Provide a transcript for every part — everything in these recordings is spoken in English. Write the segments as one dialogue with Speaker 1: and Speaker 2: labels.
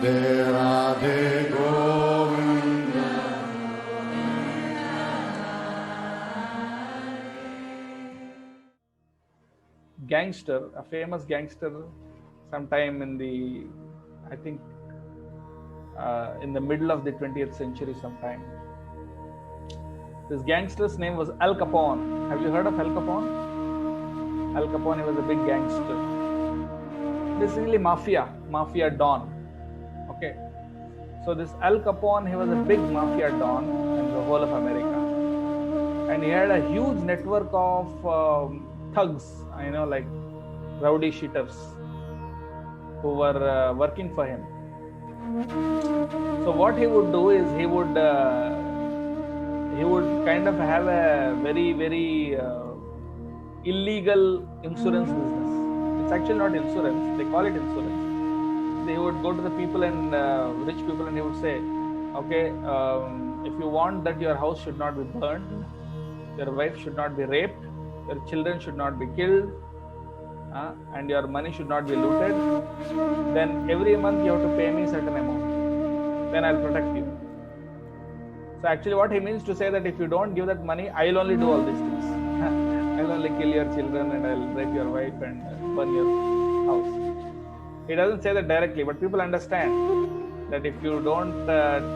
Speaker 1: Radhe Govinda.
Speaker 2: Gangster, a famous gangster, sometime in the, I think, in the middle of the 20th century sometime. This gangster's name was Al Capone. Have you heard of Al Capone? Al Capone, he was a big gangster. Basically mafia don. Okay. So this Al Capone, he was a big mafia don in the whole of America. And he had a huge network of thugs, like rowdy sheeters who were working for him. So what he would do is he would kind of have a very, very illegal insurance business. It's actually not insurance, they call it insurance. They would go to the people and rich people, and he would say, okay, if you want that your house should not be burned, your wife should not be raped, your children should not be killed, and your money should not be looted, then every month you have to pay me a certain amount. Then I'll protect you. So actually what he means to say that if you don't give that money, I'll only do all these things. I'll only kill your children and I'll rape your wife and burn your house. He doesn't say that directly, but people understand that if you don't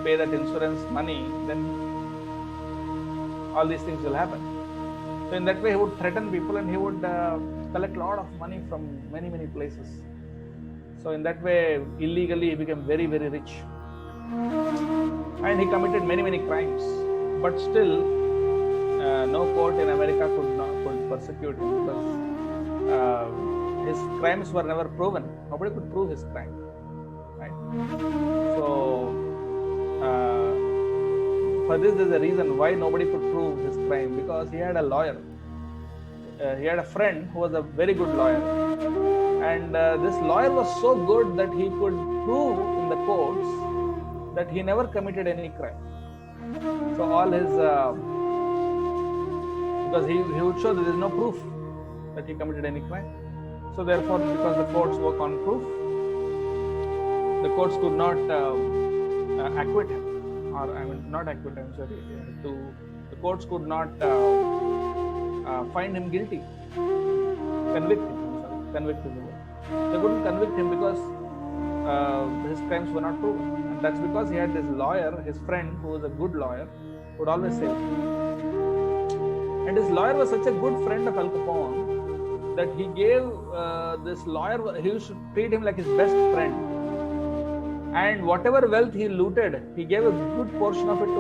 Speaker 2: pay that insurance money, then all these things will happen. So in that way, he would threaten people and he would collect a lot of money from many, many places. So in that way, illegally, he became very, very rich. And he committed many, many crimes. But still, no court in America could persecute him because his crimes were never proven. Nobody could prove his crime. Right? So, for this, there's a reason why nobody could prove his crime, because he had a lawyer. He had a friend who was a very good lawyer. And this lawyer was so good that he could prove in the courts that he never committed any crime. So all his, because he would show that there is no proof that he committed any crime. So therefore, because the courts work on proof, the courts could not acquit him. Not acquit him, sorry. The courts could not find him guilty. Convict him. Convict is the word. They couldn't convict him because his crimes were not proven. And that's because he had this lawyer, his friend, who was a good lawyer, who would always save him. And his lawyer was such a good friend of Al Capone that he gave this lawyer, he used to treat him like his best friend. And whatever wealth he looted, he gave a good portion of it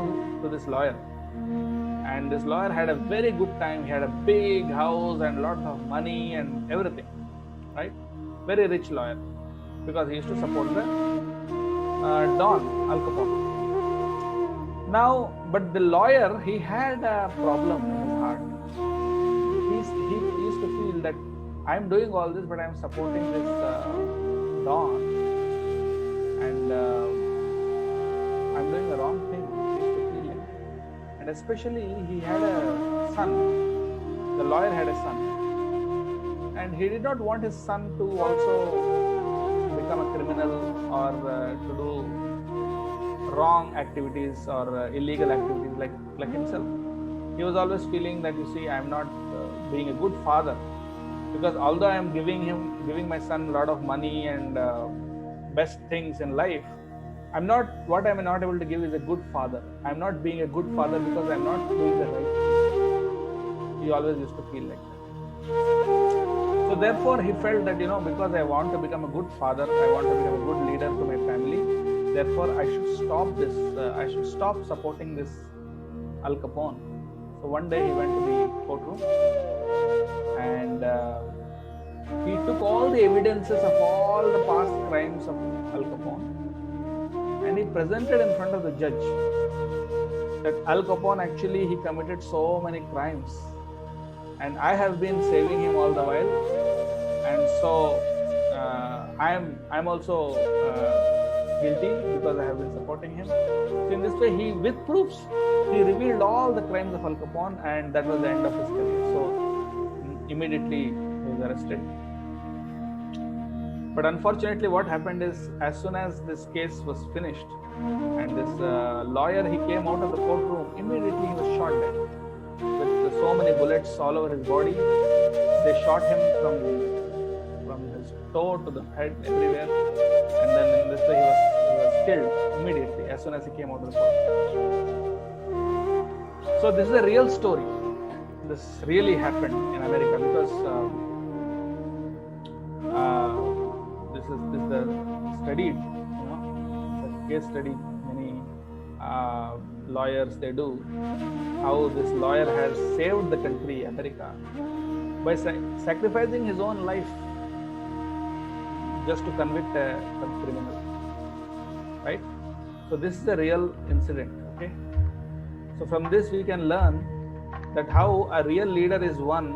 Speaker 2: to this lawyer. And this lawyer had a very good time. He had a big house and lots of money and everything, right? Very rich lawyer, because he used to support the Don, Al Capone. Now, but the lawyer, he had a problem in his heart. He used to feel that I'm doing all this, but I'm supporting this Don, and I'm doing the wrong thing. He used to feel like. And especially, he had a son. The lawyer had a son, and he did not want his son to also become a criminal or to do wrong activities or illegal activities like himself. He was always feeling that, you see, I'm not being a good father, because although I am giving my son a lot of money and best things in life, what I'm not able to give is a good father. I'm not being a good father because I'm not doing the right thing. He always used to feel like that. So therefore, he felt that, because I want to become a good father, I want to become a good leader to my family, therefore I should stop this, I should stop supporting this Al Capone. So one day he went to the courtroom and he took all the evidences of all the past crimes of Al Capone and he presented in front of the judge that Al Capone actually he committed so many crimes and I have been saving him all the while, and so I'm also guilty because I have been supporting him. So in this way, he, with proofs, he revealed all the crimes of Al Capone, and that was the end of his career. So immediately he was arrested. But unfortunately, what happened is, as soon as this case was finished, and this lawyer, he came out of the courtroom, immediately he was shot dead with so many bullets all over his body. They shot him from his toe to the head, everywhere, and then in this way he was killed immediately as soon as he came out of the court. So this is a real story. This really happened in America, because this is the studied, the case study many lawyers they do, how this lawyer has saved the country America by sacrificing his own life just to convict some criminal, right? So this is a real incident. Okay, so from this we can learn that how a real leader is one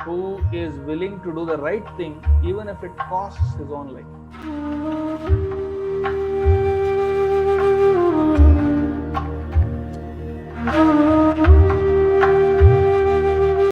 Speaker 2: who is willing to do the right thing even if it costs his own life.